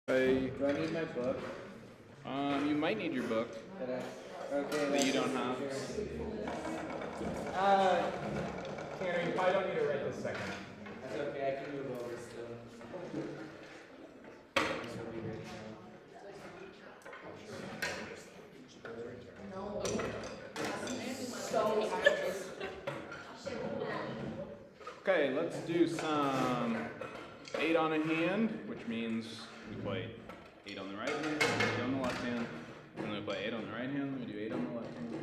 Hey. Do I need my book? You might need your book. Okay. That you don't have. Tanner, you probably don't need it right this second. That's okay, I can move over still. Okay, let's do some 8 on a hand, which means we play 8 on the right hand, 8 on the left hand, and then we play 8 on the right hand, then we do 8 on the left hand.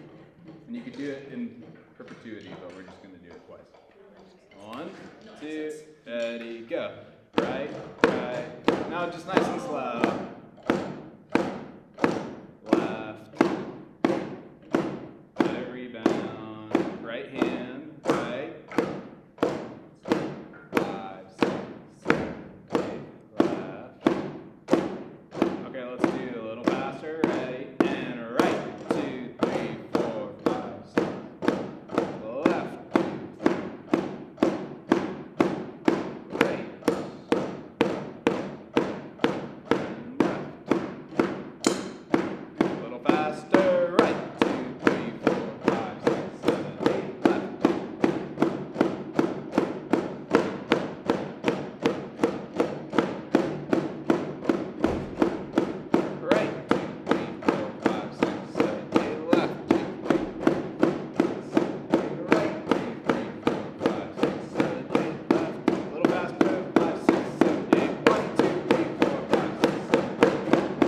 And you could do it in perpetuity, but we're just going to do it twice. 1, 2, ready, go. Right, right. Now just nice and slow. Left. Let it rebound. Right hand, right. 5, 6, 7, 8, left. Okay, let's do a little faster. Ready, and right. 2, 3, 4, 5, 6. Left. Right. A little faster. Right. 2, 3, 4, 5, 6, 7, 8. Left. Right. 2, 3, 4, 5, 6, 7, 8. Left. 2, 3, 4, 5, 6, 7, 8. Right. 2, 3, 4, 5, 6, 7, 8. Left. A little faster. 5, 6, 7, 8. 1, 2, 3, 4, 5, 6, 7, 8.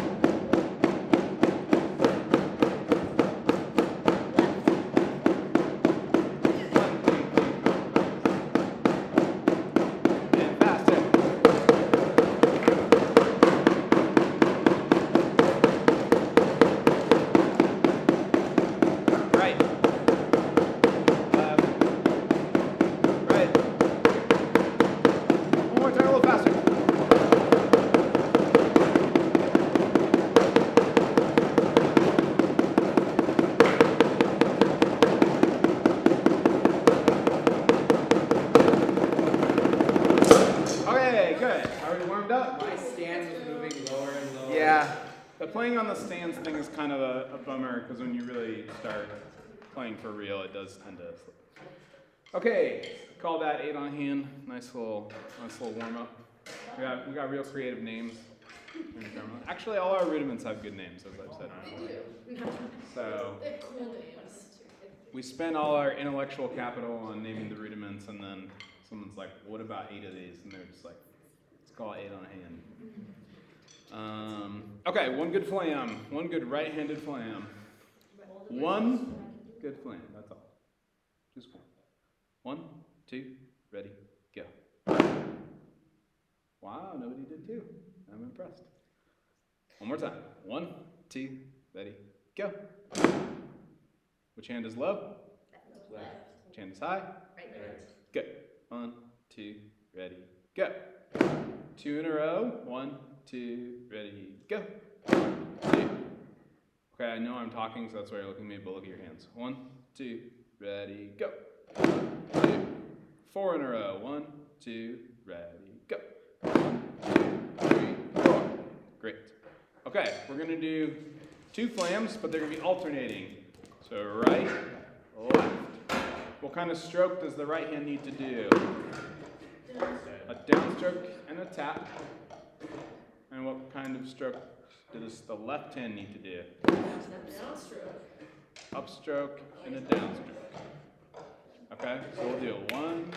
And faster. Right. Left. Right. One more time, a little faster. Okay, good. Are we warmed up? My stand was moving lower and lower. Yeah. The playing on the stands thing is kind of a bummer because when you really start playing for real, it does tend to slip. Okay, call that 8 on hand. Nice little warm up. We got real creative names. Actually, all our rudiments have good names, as I've said before. So They're cool names. we spend all our intellectual capital on naming the rudiments, and then someone's like, "What about 8 of these?" And they're just like, "Let's call it 8 on a hand." Okay, one good flam, one good right-handed flam, one good flam. That's all. Just one. 1, 2, ready, go. Wow, nobody did 2. I'm impressed. One more time. 1, 2, ready, go. Which hand is low? Left. Which hand is high? Right. Go. 1, 2, ready, go. 2 in a row. 1, 2, ready, go. 2. Okay, I know I'm talking, so that's why you're looking at me, but look at your hands. 1, 2, ready, go. 2. 4 in a row. 1, 2, ready, go. 1, 2, 3, 4. Great. Okay, we're gonna do 2 flams, but they're gonna be alternating. So right, left. What kind of stroke does the right hand need to do? A downstroke and a tap. And what kind of stroke does the left hand need to do? Upstroke and a downstroke. Okay, so we'll do 1,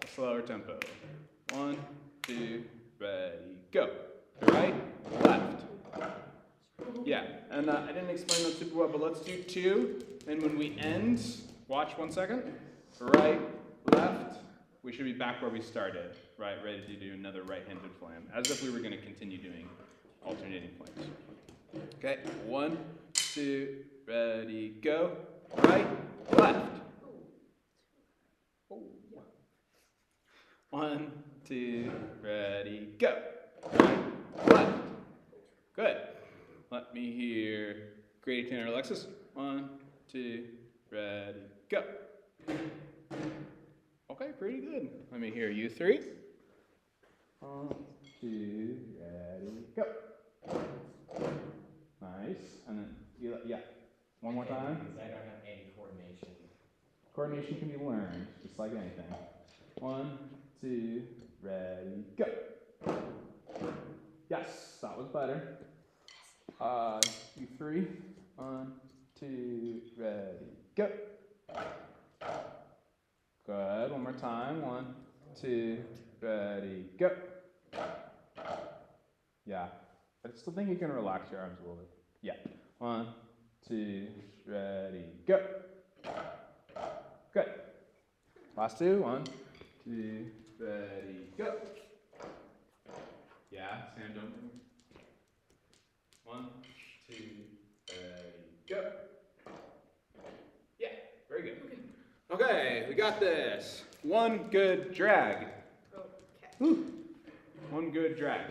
a slower tempo. 1, 2, ready, go. Right, left. Yeah, and I didn't explain that super well, but let's do 2. And when we end, watch 1 second. Right, left. We should be back where we started, right? Ready to do another right-handed flam, as if we were going to continue doing alternating flams. Okay, 1, 2, ready, go. Right, left. 1, 2, ready, go. Right, left. Good. Let me hear Grady, Tanner, Alexis. 1, 2, ready, go. Okay, pretty good. Let me hear you 3. 1, 2, ready. ready, go. Nice. And then, yeah. One more time. Because I don't have any coordination. Coordination can be learned, just like anything. 1, 2, ready, go. Yes, that was better. You 3. 1, 2, ready, go. Good. One more time. 1, 2, ready, go. Yeah. I still think you can relax your arms a little bit. Yeah. 1, 2, ready, go. Good. Last 2. 1, 2, ready, go. Yeah, Sam, don't move. 1, 2, ready, go. Yeah, very good. Okay, we got this. One good drag. Woo. One good drag.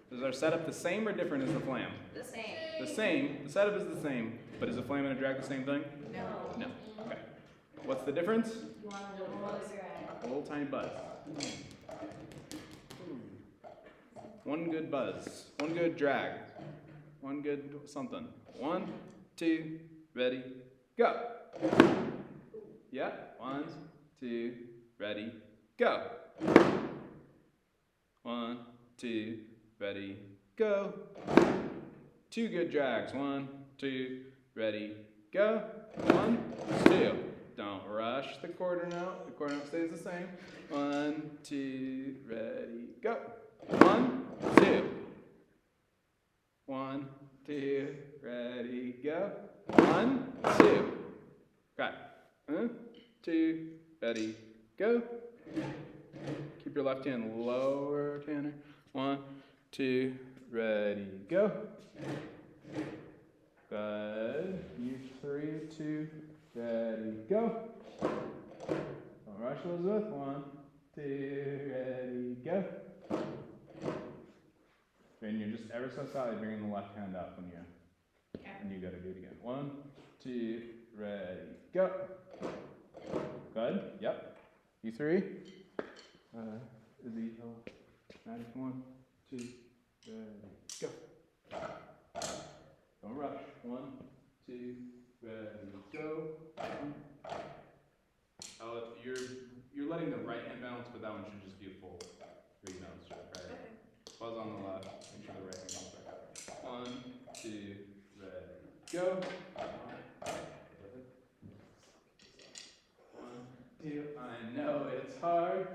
Is our setup the same or different as the flam? The same. The same. The setup is the same, but is the flam and a drag the same thing? No. No. Okay. What's the difference? You want a little buzz drag. A little tiny buzz. One good buzz. One good drag. One good something. 1, 2, ready, go. Yeah. 1, 2, ready, go. 1, 2, ready, go. 2 good drags. 1, 2, ready, go. 1, 2. Don't rush the quarter note. The quarter note stays the same. 1, 2, ready, go. 1, 2. 1, 2, ready, go. 1, 2. Okay. 1, 2, ready, go. Keep your left hand lower, Tanner. 1, 2, ready, go. Good. You 3, 2, ready, go. Don't rush, Elizabeth. 1, 2, ready, go. And you're just ever so slightly bringing the left hand up when you go to do it again. 1, 2, ready, go. Good. Yep. You 3. Izzy, Maddie, 1, 2, ready, go. Don't rush. 1, 2, ready, go. You're letting the right hand bounce, but that one should just be a full rebound stroke, right? Okay. Buzz on the left. Make sure the right hand bounces back up. 1, 2, ready, go. 1, 2. I know it's hard.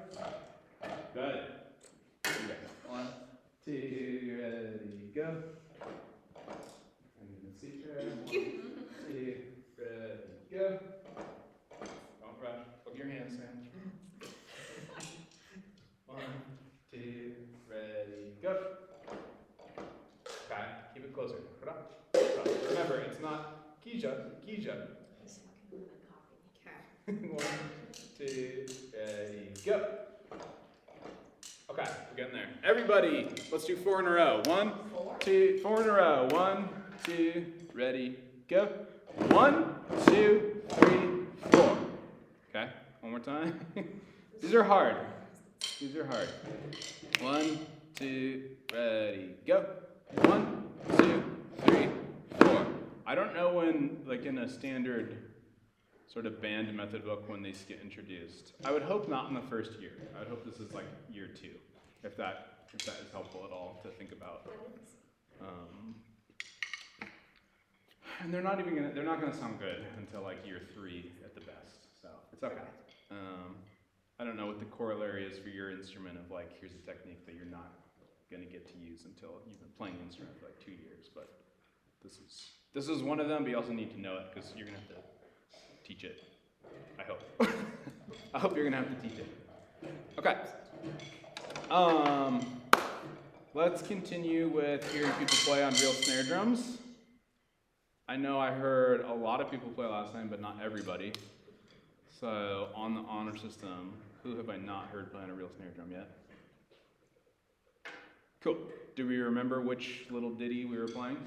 Good. You guys. 1, 2, ready, go. And you can see her. 1, 2, ready, go. Don't rush. Look at your hands, Sam. 1, 2, ready, go. Okay, keep it closer. Remember, it's not Keisha. He's fucking with a coffee. Okay. 1, 2, ready, go. Okay, we're getting there. Everybody, let's do 4 in a row. 1, 2, 4 in a row. 1, 2, ready, go. 1, 2, 3, 4. Okay, one more time. These are hard. These are hard. 1, 2, ready, go. 1, 2, 3, 4. I don't know when, like in a standard sort of band method book, when these get introduced. I would hope not in the first year. I would hope this is like year 2, if that is helpful at all to think about. And they're not gonna sound good until like year 3 at the best. So it's okay. I don't know what the corollary is for your instrument of like, here's a technique that you're not gonna get to use until you've been playing the instrument for like 2 years. But this is one of them, but you also need to know it because you're gonna have to teach it. I hope. I hope you're gonna have to teach it. Okay. Let's continue with hearing people play on real snare drums. I know I heard a lot of people play last time, but not everybody. So on the honor system, who have I not heard play on a real snare drum yet? Cool. Do we remember which little ditty we were playing?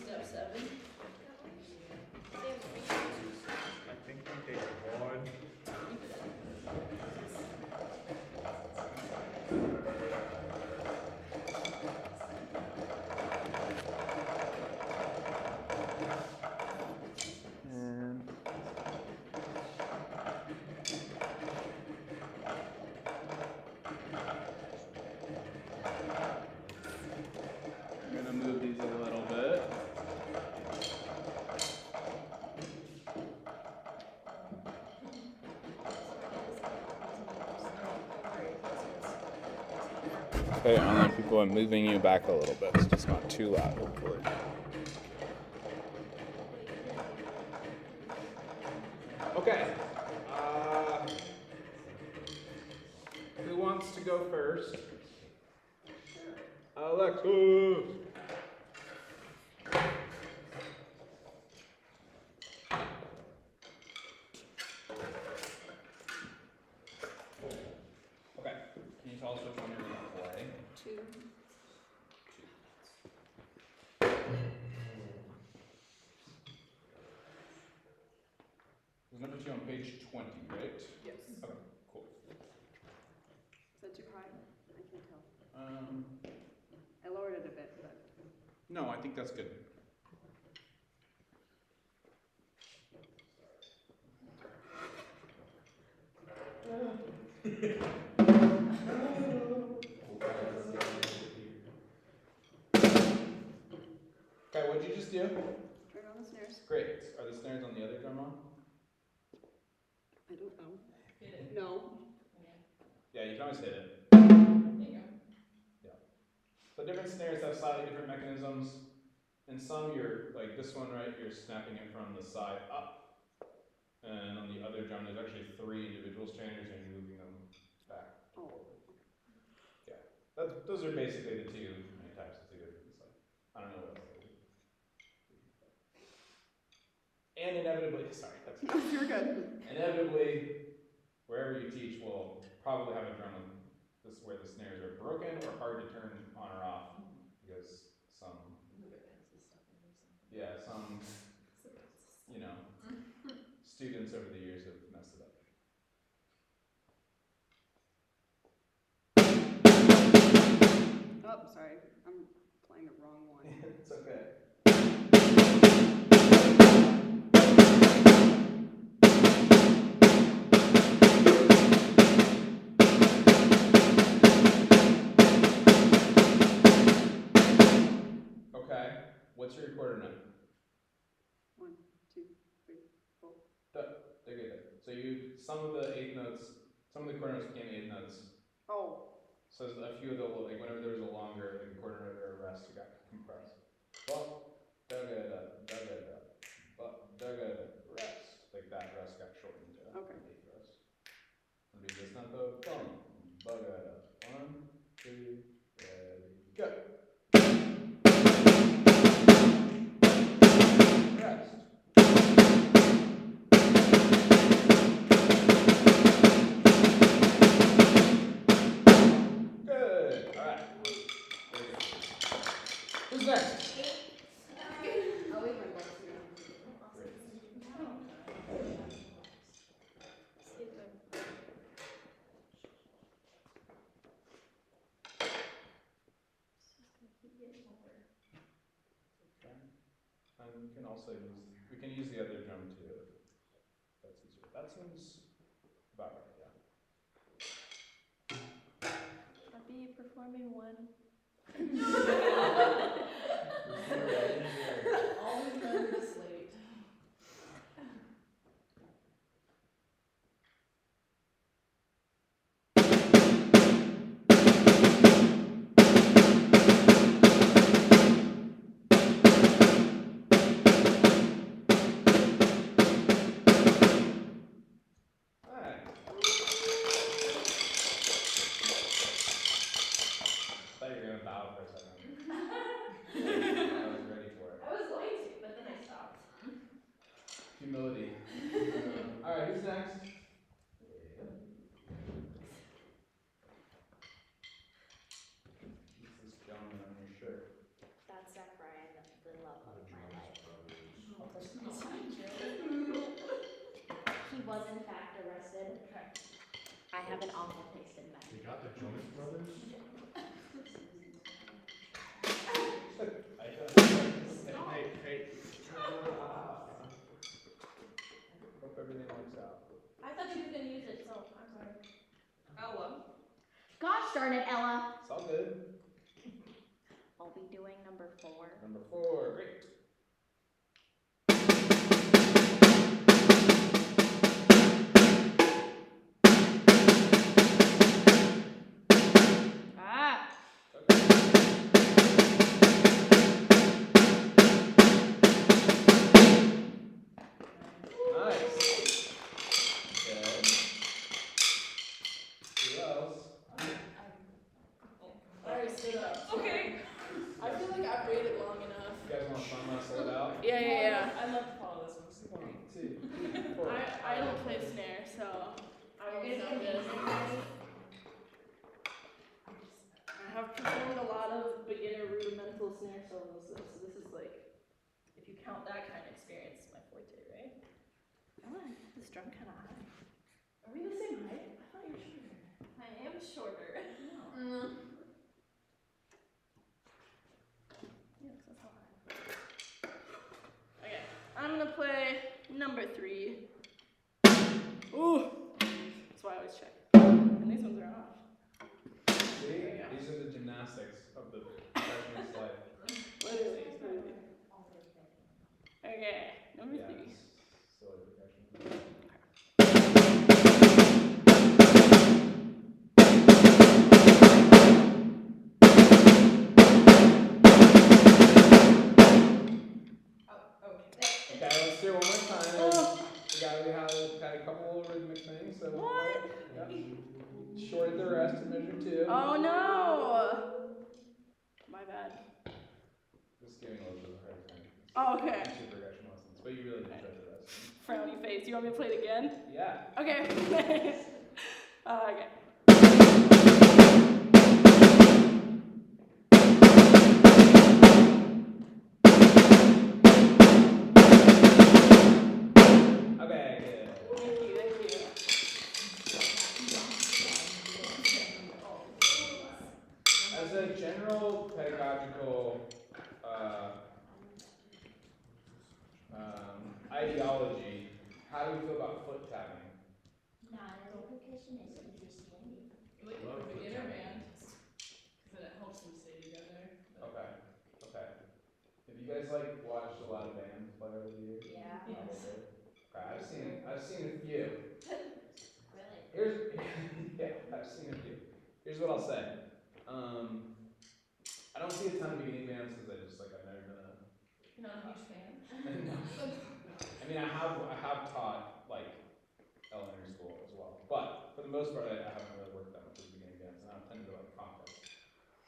Step 7. I think we And I'm gonna move these a little bit. Okay, online people, I'm moving you back a little bit. It's just not too loud, hopefully. Okay. Who wants to go first? Alexa. Okay. Can you tell us which one you're going to play? 2. There's number 2 on page 20, right? Yes. Okay, cool. Is that too high? I can't tell. Um, I lowered it a bit, but. no, I think that's good. Okay, what'd you just do? Turn on the snares. Great. Are the snares on the other drum on? I don't know. No. Yeah, you can always hit it. There you go. Yeah. So different snares have slightly different mechanisms. In some, you're like this one, right? You're snapping it from the side up. And on the other drum, there's actually 3 individual strainers, and you're moving them back to forward. Yeah. Those are basically the 2 main types of 2 different. So I don't know what else they do. And inevitably, sorry, that's You're good. inevitably, wherever you teach will probably have a drum this where the snares are broken or hard to turn on or off because some students over the years have messed it up. Oh, sorry. I'm playing the wrong one. It's okay. Okay. What's your recorder note? 1, 2, 3, 4. They're good. So some of the 8 notes, some of the quarter notes became 8 notes. Oh. So a few of the, like whenever there was a longer, like a quarter note or a rest, it got compressed. Ba, da ga da, da ga da, ba, da ga da, rest. Like that rest got shortened to Okay. an 8th rest. And be this not the boom, ba ga da. 1, 2, ready, go. Rest. Good. All right. Very good. Who's next? I'll leave my books here. And we can also use the other drum too. If that's easier. That seems about right, yeah. I'll be performing one. Always remember to slate. Alright. Thought you were gonna bow for a second. I was ready for it. I was going to, but then I stopped. Humility. Alright, who's next? Who's this gentleman on your shirt? That's Zach Bryan, the love of my life. He was in fact arrested. I have an awful taste in men. You got the Jonas Brothers? Hey. Hope everything works out. I thought she was gonna use it, so I'm sorry. Ella. Gosh darn it, Ella. It's all good. I'll be doing number 4. Number 4, great. Ah. Nice. Good. Who else? I already stood up. Okay. I feel like I've waited long enough. You guys want to thumb wrestle it out? Yeah. I'd love to follow this one. This is 1, great. 2, 3, 4. I don't play snare, so I won't sound good. I have performed a lot of beginner rudimental snare solos, though, so this is like, if you count that kind of experience, my forte, right? I want to get this drum kind of high. Are we the same height? I thought you were shorter. I am shorter. No. Yes, that's how high. Okay, I'm gonna play number 3. Ooh! That's why I always check. And these ones are off. See? These are the gymnastics of the percussionist life. Literally. Okay, number 3. Yes. Silly percussion. Okay, let's do it one more time. We had a couple rhythmic things, so What? Yep. Shorted the rest to measure 2. Oh no! My bad. Just giving a little bit of a hard time. Oh, okay. It's your progression lessons, but you really did shred the rest. Frowny face. You want me to play it again? Yeah. Okay. Okay. Okay, good. Thank you. As a general pedagogical ideology, how do you feel about foot tapping? Not as a percussionist, understanding. Like Love a the beginner time. band, because then it helps them stay together. Okay. Have you guys like watched a lot of bands play over the years? Yeah. Probably. Okay, I've seen a few. Really? I've seen a few. Here's what I'll say. I don't see a ton of beginning bands because I've never been a. You're not a huge fan? No. I mean, I have taught like elementary school as well, but for the most part, I haven't really worked that much with beginning bands, and I've tended to like contests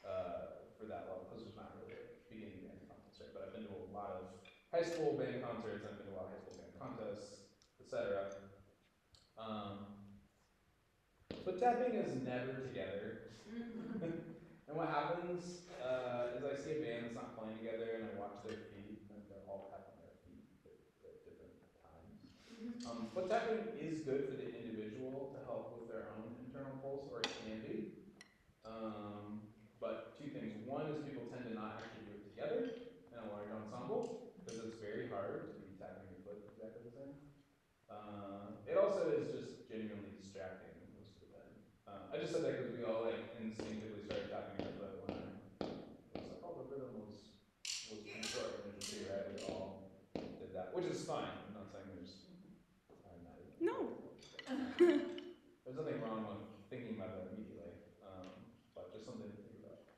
for that level because there's not really a beginning band contest, right? But I've been to a lot of high school band concerts, I've been to a lot of high school band contests, etc. Foot tapping is never together. And what happens is I see a band that's not playing together and I watch their feet and they're all tapping their feet at different times. Foot tapping is good for the individual to help with their own internal pulse, or it can be. But 2 things. One is people tend to not actually do it together in a large ensemble because it's very hard to be tapping your foot exactly the same. It also is just genuinely distracting most of the time. I just said that because we all like instinctively started tapping our foot when it was like, oh, the rhythm was pretty short in measure 2, right? We all did that, which is fine. I'm not saying I'm not even. No. There's nothing wrong with thinking about that immediately, but just something to think about.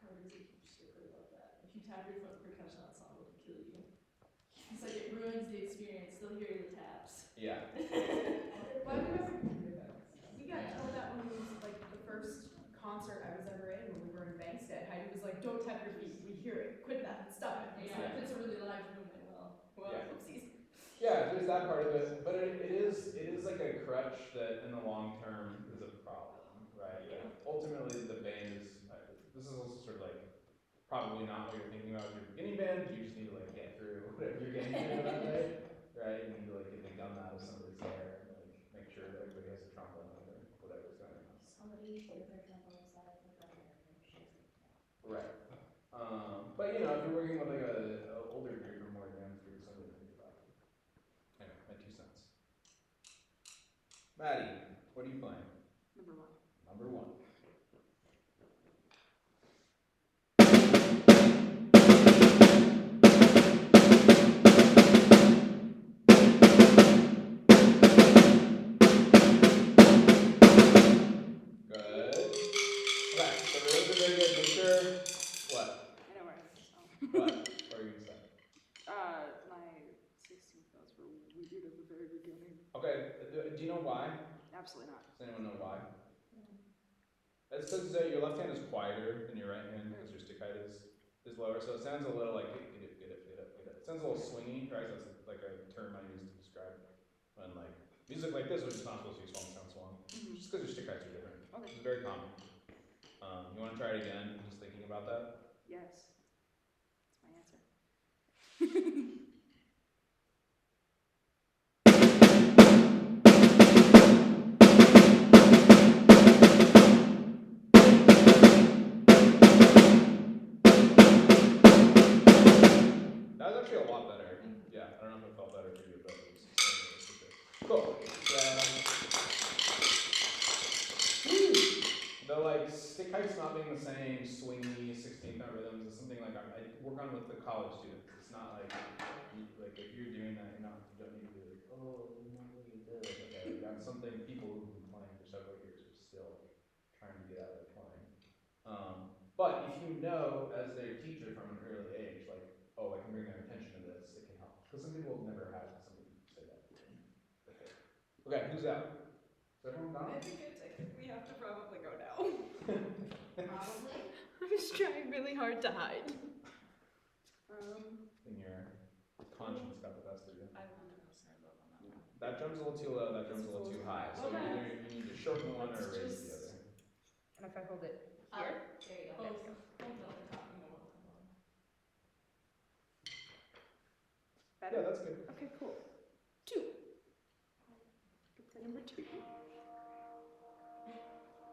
Carter's a huge stickler about that. If you tap your foot in percussion ensemble, it'll kill you. It's like it ruins the experience. They'll hear the taps. Yeah. Well, I remember we got told that when we was like the first concert I was ever in when we were in Bankstead. Heidi was like, "Don't tap your feet. We hear it. Quit that. Stop it." Yeah, if it's a really live room, they will. Well, Yeah. oopsies. Yeah, there's that part of it, but it is like a crutch that in the long term is a problem, right? Yeah. Like, ultimately, the band is. This is also sort of like probably not what you're thinking about with your beginning band. You just need to like get through whatever you're getting through that day, right? You need to like get the gum out of somebody's hair and like make sure that everybody has a trombone or whatever. Right. But you know, if you're working with like a older group or more advanced group, something to think about. Anyway, my 2 cents. Maddie, what are you playing? Number one. Number 1. Good. Okay, so the rhythms are very good. Make sure. What? I know where I missed some. What? What are you gonna say? My 16th notes were weird at the very beginning. Okay. Do you know why? Absolutely not. Does anyone know why? That's because your left hand is quieter than your right hand because your stick height is lower, so it sounds a little like get it. It sounds a little swingy, right? That's like a term I use to describe when like music like this, which is not supposed to be swung, sounds swung. Just because your stick heights are different. Okay. It's very common. You want to try it again? Just thinking about that. Yes. That's my answer. That was actually a lot better. Yeah, I don't know if it felt better for you, but it was good. Cool. The like stick heights not being the same, swingy 16th note rhythms is something like I work on with the college students. It's not like if you're doing that, you don't need to be like, oh, no, look at this. Okay, we got something people who've been playing for several years are still trying to get out of playing. But if you know as their teacher from an early age, like, oh, I can bring their attention to this, it can help. Because some people have never had somebody say that to them. Okay, who's out? Is everyone gone? I think we have to probably go now. Probably. I'm just trying really hard to hide. And your conscience got the best of you. I don't know snare both on that one. That drum's a little too low, that drum's a little too high. So Okay. either you need to shorten one or Let's raise just- the other. And if I hold it Here? here? There you go. There we go. Better? Yeah, that's good. Okay, cool. 2. Get to number 2.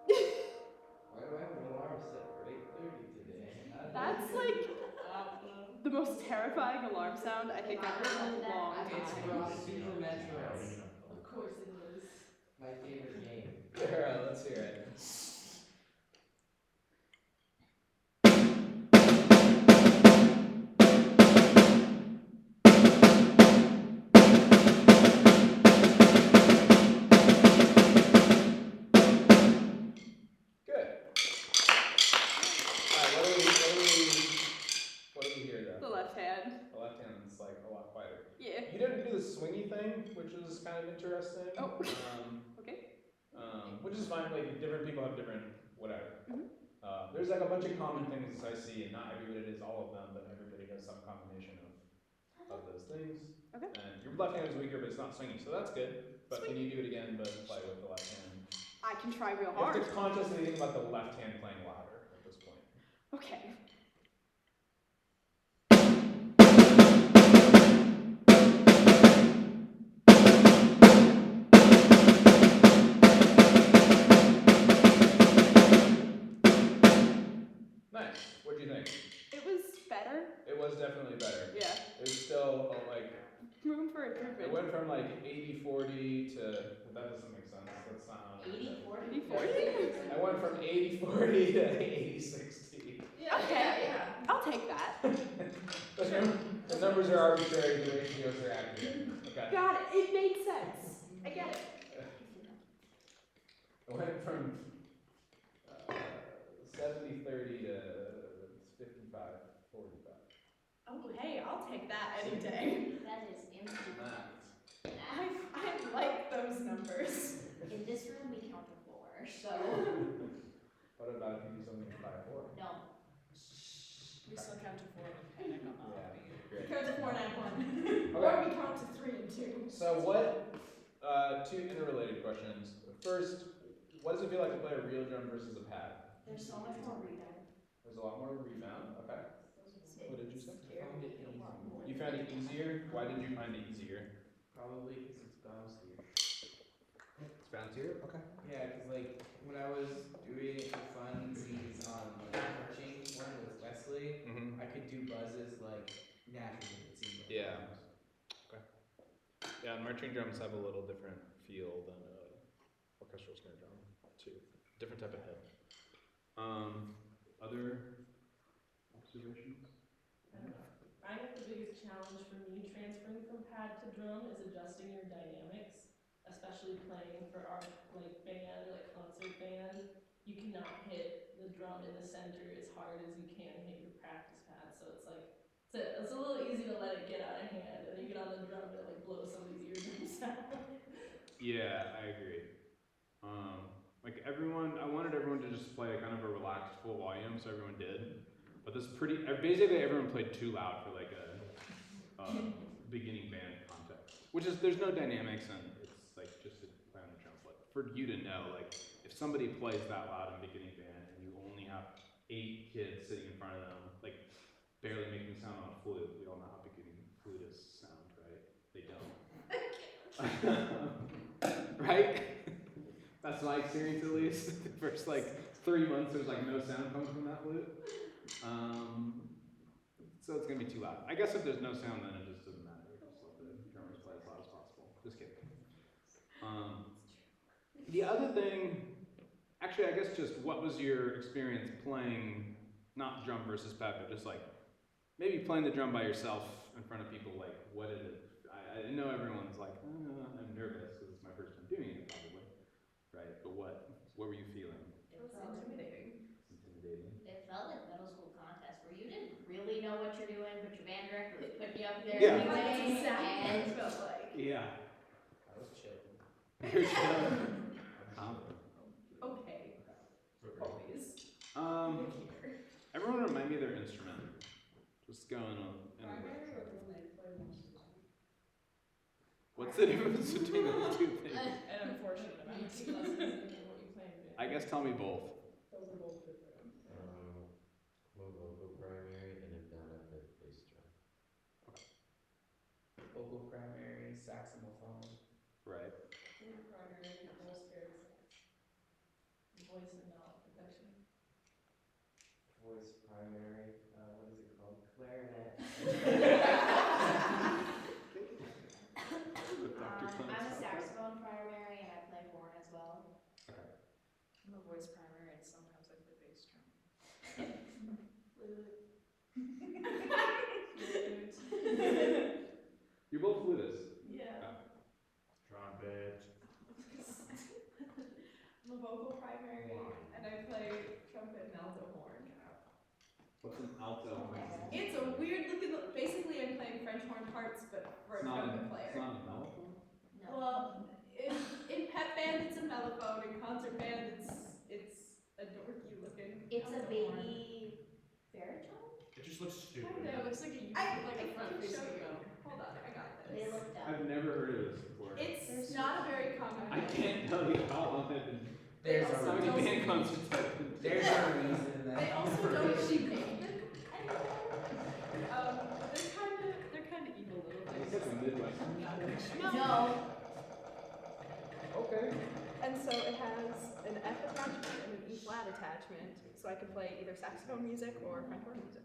Why do I have an alarm set for 8:30 today? That's like the most terrifying alarm sound I think I've heard in a long It's time. from Super Metro. Of course it is. My favorite game. Alright, let's hear it. Good. Alright, what do we hear The though? left hand. The left hand's like a lot quieter. Yeah. You didn't do the swingy thing, which is kind of interesting. Oh. Okay. Which is fine. Like different people have different whatever. Mhm. There's like a bunch of common things I see, and not everybody does all of them, but everybody does some combination of those things. Okay. And your left hand is weaker, but it's not swingy, so that's good. But can you do it again, but play with the left hand? I can try real You have hard. to consciously think about the left hand playing louder at this point. Okay. Nice. What'd you think? It was better. It was definitely better. Yeah. It was still like Room for it improvement. went from like 80-40 to that doesn't make sense. That's not how 80-40? 80-40? I went from 80-40 to 80-60. Yeah, Okay. I'll take that. The numbers are arbitrary, the ratios are accurate. Okay. Got it. It made sense. I get it. It went from 70-30 to 55-45. Oh, hey, I'll take that any day. That is empty. I like those numbers. In this room, we count to 4, so. What about if you do something 5-4? No. We still count to 4 and panic on all of you. We Great. count to 4 and 1. Okay. Or we count to 3 and 2. So what, 2 interrelated questions. First, what does it feel like to play a real drum versus a pad? There's so much more rebound. There's a lot more rebound, okay. What did you say? I found it easy. You found it easier? Why did you find it easier? Probably because it's bouncier. It's bouncier? Okay. Yeah, because like when I was doing it for funsies on like marching one with Wesley, Mm-hmm. I could do buzzes like naturally. It seemed like. Yeah. Yeah, marching drums have a little different feel than orchestral snare drum too. Different type of head. Other observations? I think the biggest challenge for me transferring from pad to drum is adjusting your dynamics, especially playing for our like band, like concert band. You cannot hit the drum in the center as hard as you can hit your practice pad. So it's like it's a little easy to let it get out of hand, and then you get on the drum and it like blows somebody's eardrums out. Yeah, I agree. Like everyone, I wanted everyone to just play kind of a relaxed full volume, so everyone did. But this basically everyone played too loud for like a beginning band context. Which is, there's no dynamics and it's like just to play on the drum. But for you to know, like if somebody plays that loud in beginning band and you only have 8 kids sitting in front of them, like barely making sound on a flute, we all know how beginning flutists sound, right? They don't. Right? That's my experience at least. The first like 3 months there's like no sound coming from that flute. So it's gonna be too loud. I guess if there's no sound then it just doesn't matter. We just let the drummers play as loud as possible. Just kidding. The other thing, actually I guess just what was your experience playing, not drum versus pad, but just like maybe playing the drum by yourself in front of people, like what is it? I know everyone's like, I'm nervous because it's my first time doing it probably, right? But what were you feeling? It was intimidating. Intimidating. It felt like middle school contest where you didn't really know what you're doing, but your band director was putting you up there Yeah. anyway. That's exactly what And it felt like. Yeah. I was chilling. You're chilling. Okay. Always. Um, Look here. everyone remind me of their instrument. Just going on. What's the difference between those two things? And unfortunate about it. What you play in band. I guess tell me both. Well, vocal primary, and if not, I play bass drum. Vocal primary, saxophone. Right. Primary, full spirit sax. Voice and mouth protection. Voice primary, what is it called? Clarinet. I'm a saxophone primary and I play horn as well. I'm a voice primary and sometimes I play bass drum. You're both flutists. Yeah. Trumpet. I'm a vocal primary and I play trumpet and alto horn. What's an alto? It's a weird looking, basically I'm playing French horn parts, but for a trumpet player. It's not a mellophone? No. Well, in pep band it's a mellophone, in concert band it's a dorky looking. It's a alto horn. baby baritone? It just looks stupid. Yeah, it looks like a I front can show facing you. go. Hold on, I got They this. look dumb. I've never heard of this before. It's not a very common. I can't tell you how long I've been. There's also How a many don't- band concerts I've been to. There's a reason that. They also don't make them anymore. They're kind of evil little I things. guess a Midwest. No. Okay. And so it has an F attachment and an E flat attachment, so I can play either saxophone music or French horn music.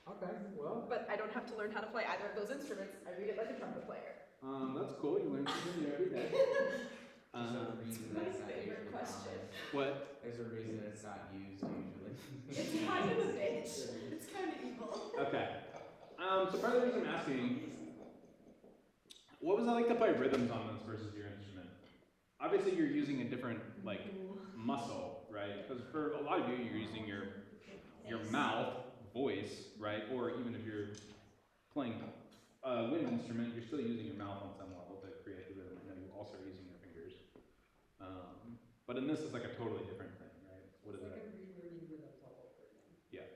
Okay, well. But I don't have to learn how to play either of those instruments. I read it like a trumpet player. That's cool. You learn something new every day. There's a reason my that's not favorite usually question. common. What? There's a reason it's not used usually. It's kind of a bitch. It's kind of evil. Okay. So part of the reason I'm asking, what was it like to play rhythms on this versus your instrument? Obviously, you're using a different like muscle, right? Because for a lot of you, you're using your mouth, voice, right? Or even if you're playing a wind instrument, you're still using your mouth on some level to create the rhythm, and then you also are using your fingers. But in this, it's like a totally different thing, right? What is that? Yeah.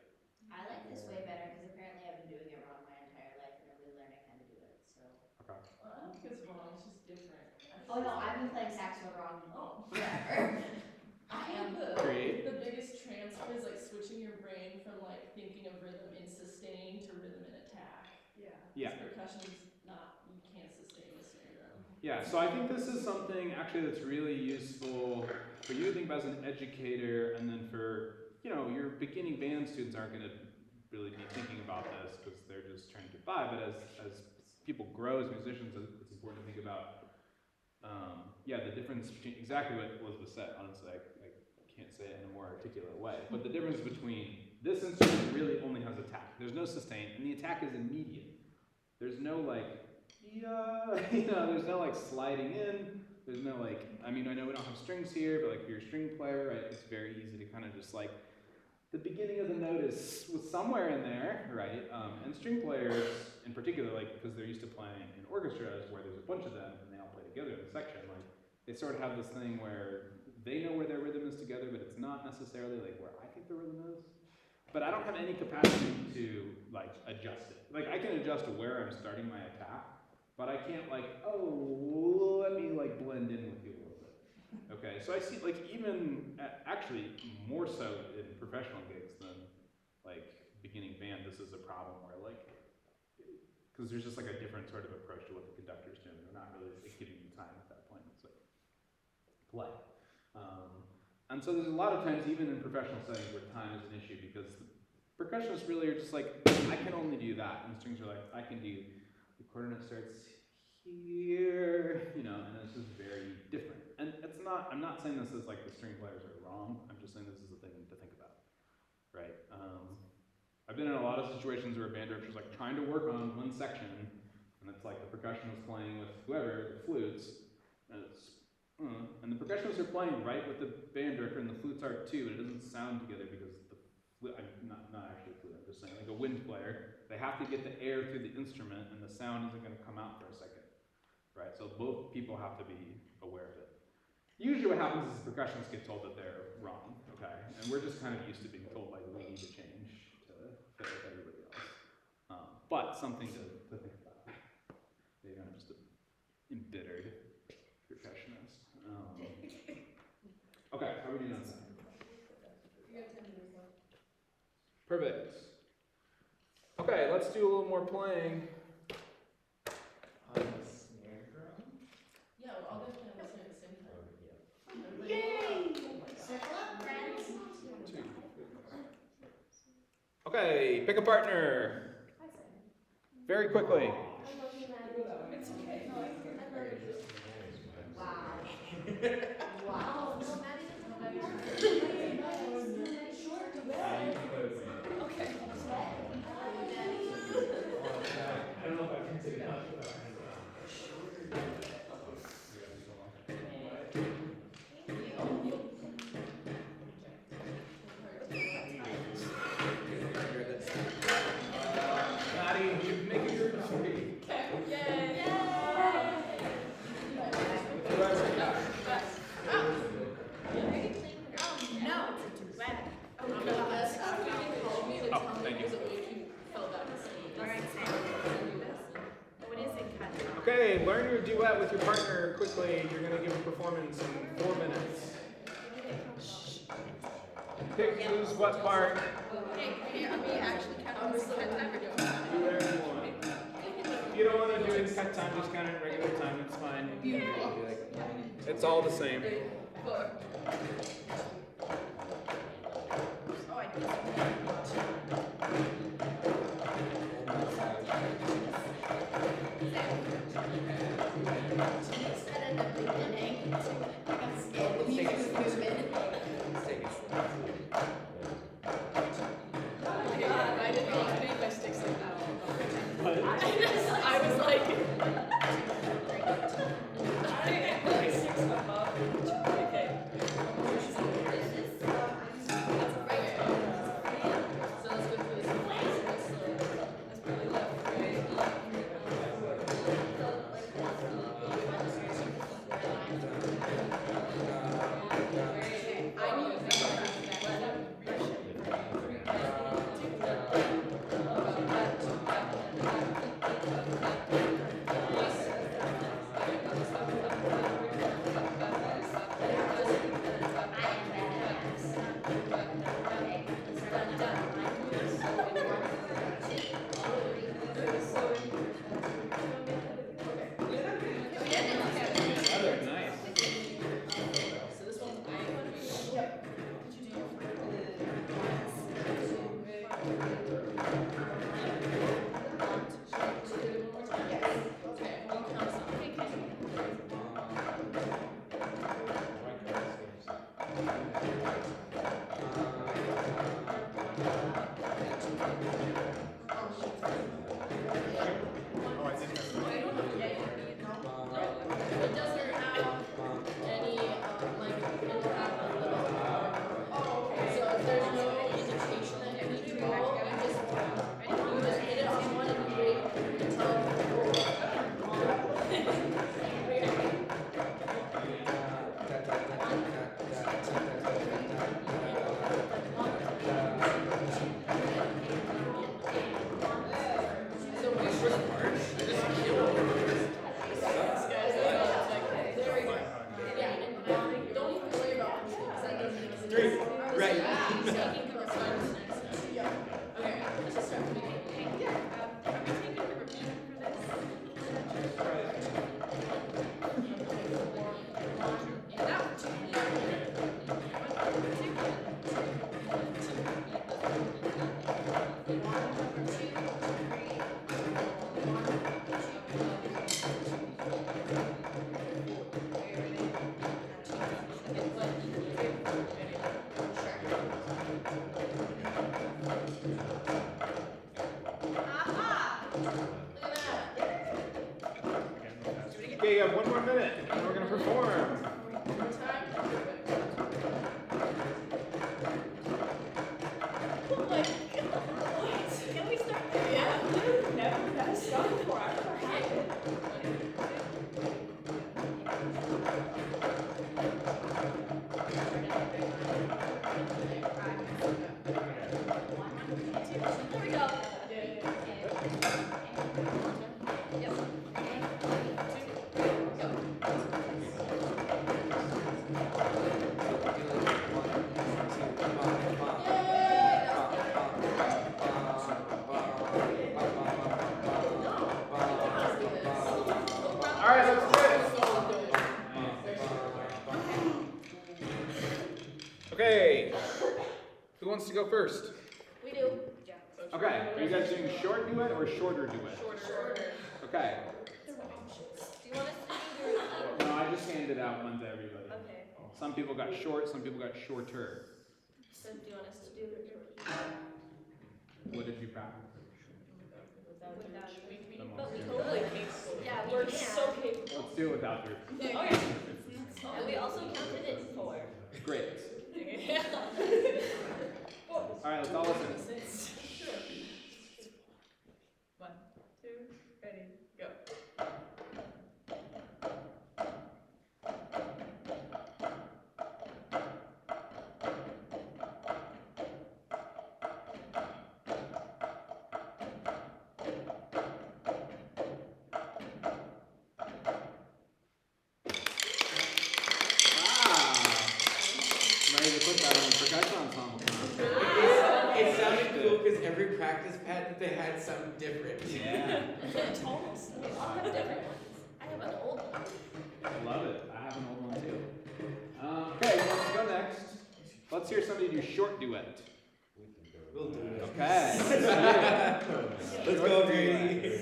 I like this way better because apparently I've been doing it wrong my entire life and I'm really learning how to do it. So. Okay. Well, I don't think it's wrong, it's just different. Oh no, I've been playing saxophone wrong Oh. forever. I am. Great. The biggest transfer is like switching your brain from like thinking of rhythm in sustain to rhythm in attack. Yeah. Yeah. Percussion is not, you can't sustain a snare drum. Yeah, so I think this is something actually that's really useful for you to think about as an educator, and then for, your beginning band students aren't going to really be thinking about this because they're just trying to get by, but as people grow as musicians, it's important to think about, the difference between, exactly what Elizabeth said, honestly, I can't say it in a more articulate way, but the difference between this instrument really only has attack. There's no sustain, and the attack is immediate. There's no there's no sliding in, there's no I know we don't have strings here, but if you're a string player, right, it's very easy to kind of just the beginning of the note was somewhere in there, right? And string players in particular, because they're used to playing in orchestras where there's a bunch of them and they all play together in a section, they sort of have this thing where they know where their rhythm is together, but it's not necessarily where I think the rhythm is. But I don't have any capacity to adjust it. I can adjust to where I'm starting my attack, but I can't let me blend in with you a little bit. Okay, so I see even actually more so in professional gigs than beginning band. This is a problem where because there's just a different sort of approach to what the conductor's doing. They're not really giving you time at that point. It's play. And so there's a lot of times, even in professional settings, where time is an issue because the percussionists really are just I can only do that. And the strings are I can do, the quarter note starts here, and it's just very different. And it's not, I'm not saying this is the string players are wrong. I'm just saying this is a thing to think about, right? I've been in a lot of situations where a band director's trying to work on one section, and it's the percussionist playing with whoever, the flutes, and the percussionists are playing right with the band director, and the flutes are too, and it doesn't sound together because the flute, not actually a flute, I'm just saying, a wind player, they have to get the air through the instrument, and the sound isn't going to come out for a second, right? So both people have to be aware of it. Usually what happens is the percussionists get told that they're wrong, okay? And we're just kind of used to being told we need to change to fit with everybody else. But something to think about. They're kind of just embittered percussionist. Okay, how are we doing on time? You got 10 minutes left. Perfect. Okay, let's do a little more playing. On the snare drum? Yeah, we're all gonna play on the snare at the same time. Yeah. Everybody- Circle up, friends. Okay, pick a partner. Hi, Sam. Very quickly. I love you, Maddie. It's okay. No, I love you. Wow. Wow. No, Maddie doesn't have a short duet. Okay. I don't know if I can take that. Maddie, you make a group of three. Yay! No, it's a duet. Oh, thank you. Alright, Sam. What is it, cut? Okay, learn your duet with your partner quickly. You're going to give a performance in 4 minutes. Pick who's what part. Hey, are we actually counting this cut time or do Do whatever you want. If you don't want to do it in cut time, just count it in regular time. It's fine. It's all the same. Oh, I did. Instead of the beginning, I got scared when you was moving. Oh my god, I didn't know I made my sticks like that. What? I was like, I like 6 foot above. Okay. That's right. So let's go through this. That's probably left, right? Oh, I think that's I don't know. Yeah, you can be. No, it doesn't have any like impact on the Oh, okay. So if there's no indication that you need to roll, you just hit it on one and wait until you roll. So we should yeah, and don't even worry about it because that doesn't exist. 3, ready. Taking the requirements next. Yeah. Okay, let's just start. Okay, you have 1 more minute, and we're gonna perform. Oh my god. Can we start? Yeah. Never stopped before. I've never had it. There we go. All right, let's do it. Okay, who wants to go first? We do. Okay, are you guys doing short duet or shorter duet? Shorter. Okay. Do you want us to do No, I just handed out one to everybody. Okay. Some people got short, some people got shorter. So do you want us to do What did you practice? The most But we general. totally capable. Yeah, we're so capable. Let's do it without group. Okay. And we also counted it in 4. Great. All right, let's all listen. One, two, ready, go. Ready to put that on the percussion ensemble. It sounded cool because every practice pad that they had sounded different. Yeah, It's almost. We all have different ones. I have an old one. I love it. I have an old one too. Okay, who wants to go next? Let's hear somebody do short duet. We'll do it. Okay. Let's go, Grady.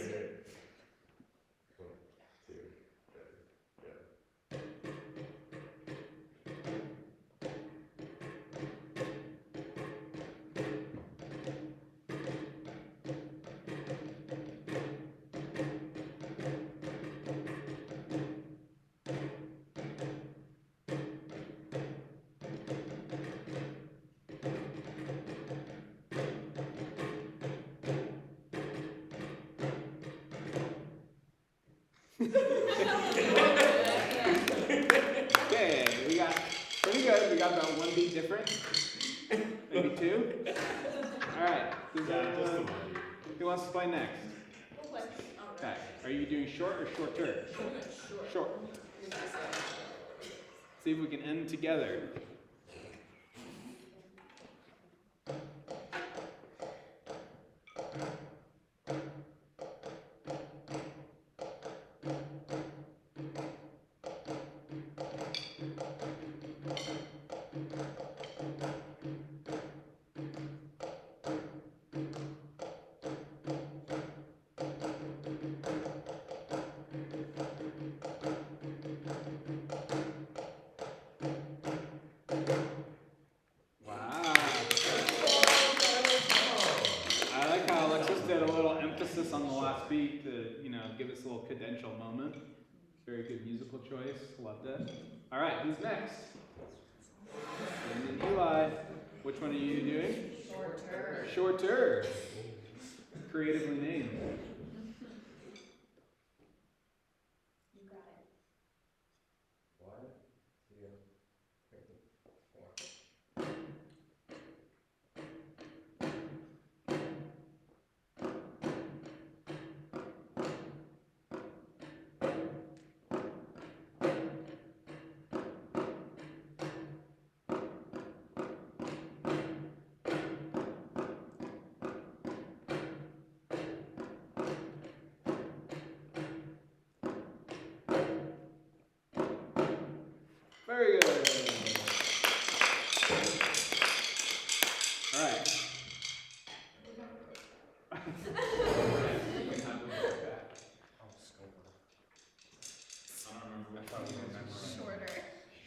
Okay, we got pretty good. We got about 1 beat different. Maybe 2. All right. Who wants to play next? Okay. Are you doing short or shorter? Short. See if we can end together. musical choice. Loved it. All right, who's next? And then Eli. Which one are you doing? Shorter. Shorter. Creatively named. You got it. 1, 2, 3, 4. Very good. All right.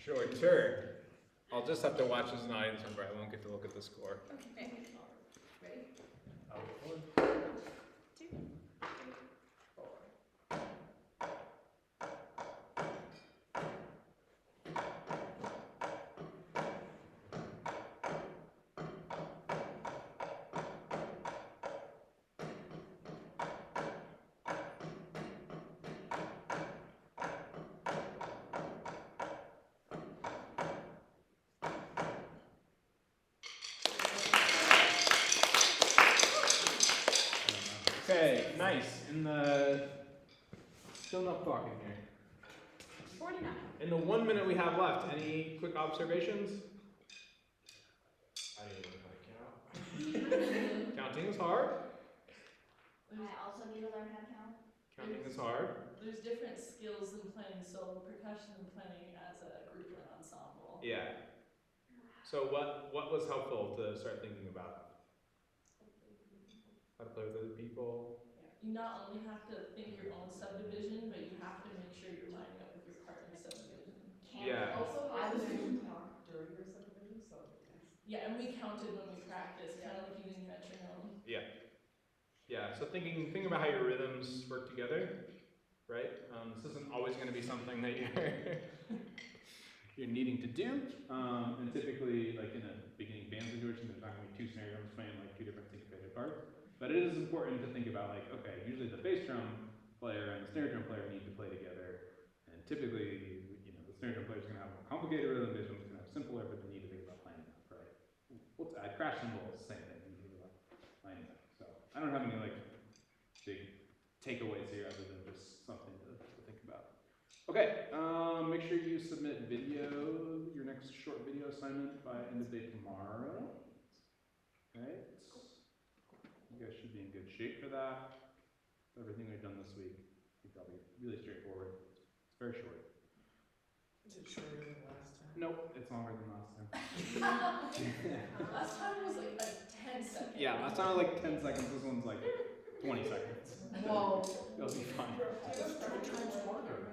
Shorter. I'll just have to watch as an audience member. I won't get to look at the score. Okay. Ready? Okay, nice. Still not talking here. 49. In the 1 minute we have left, any quick observations? I didn't even know how to count. Counting is hard. I also need to learn how to count. Counting is hard. There's different skills in playing solo percussion and playing as a group or an ensemble. Yeah. So what was helpful to start thinking about? How to play with other people? You not only have to think your own subdivision, but you have to make sure you're lining up with your partner's subdivision. Yeah. Also, I I was was talk during your subdivision, so yes. Yeah, and we counted when we practiced, kind of like using metronome. Yeah. Yeah. So thinking about how your rhythms work together, right? This isn't always going to be something that you're needing to do. And typically, like in a beginning band situation, there's not going to be two snare drums playing like two different syncopated parts. But it is important to think about like, okay, usually the bass drum player and the snare drum player need to play together. And typically, the snare drum player is going to have a more complicated rhythm, bass drum is going to have simpler, but they need to think about lining up, right? Let's add crash cymbals, same thing. You need to think about lining up. So I don't have any like big takeaways here other than just something to think about. Okay, make sure you submit your next short video assignment by end of day tomorrow. Right? You guys should be in good shape for that. Everything we've done this week, I think that'll be really straightforward. It's very short. Is it shorter than last time? Nope, it's longer than last time. Last time was like a 10-second. Yeah, last time was like 10 seconds. This one's like 20 seconds. Whoa. It'll be fine. It's 3 times longer.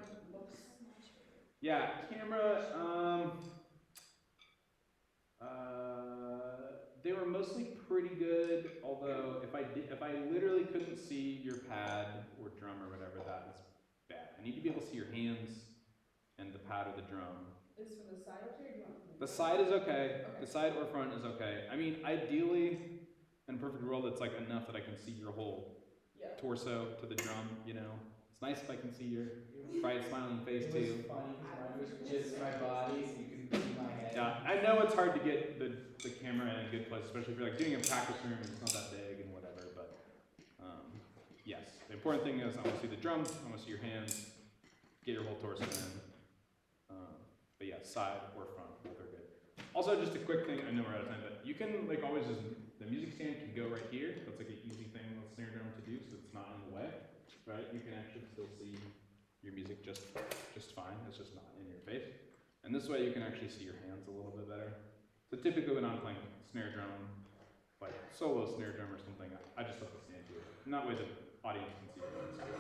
Yeah, camera. They were mostly pretty good. Although if I literally couldn't see your pad or drum or whatever, that is bad. I need to be able to see your hands and the pad or the drum. Is this from the side up here or do you want from The side is okay. Okay. The side or front is okay. I mean, ideally, in a perfect world, it's like enough that I can see your whole torso to the drum. It's nice if I can see your bright smiling face It too. was funny because mine was just my body, so you couldn't see my head. Yeah, I know it's hard to get the camera in a good place, especially if you're like doing a practice room and it's not that big and whatever. But yes, the important thing is I want to see the drums, I want to see your hands, get your whole torso in. But yeah, side or front, both are good. Also, just a quick thing, I know we're out of time, but you can like always just, the music stand can go right here. That's like an easy thing with snare drum to do, so it's not in the way, right? You can actually still see your music just fine. It's just not in your face. And this way you can actually see your hands a little bit better. So typically when I'm playing snare drum, like solo snare drum or something, I just let the stand here. And that way the audience can see your hands too.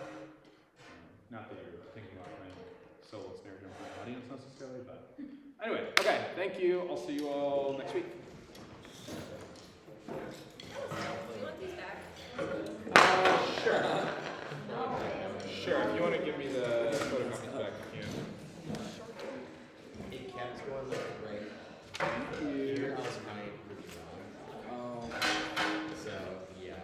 Not that you're thinking about playing solo snare drum for the audience necessarily, but anyway, okay, thank you. I'll see you all next week. Do you want these back? Sure. No. Sure. Sure, if you want to give me the photocopies back, you can. It kept going left and right. Thank Here you. I was kind of pretty wrong. Oh. So, yeah.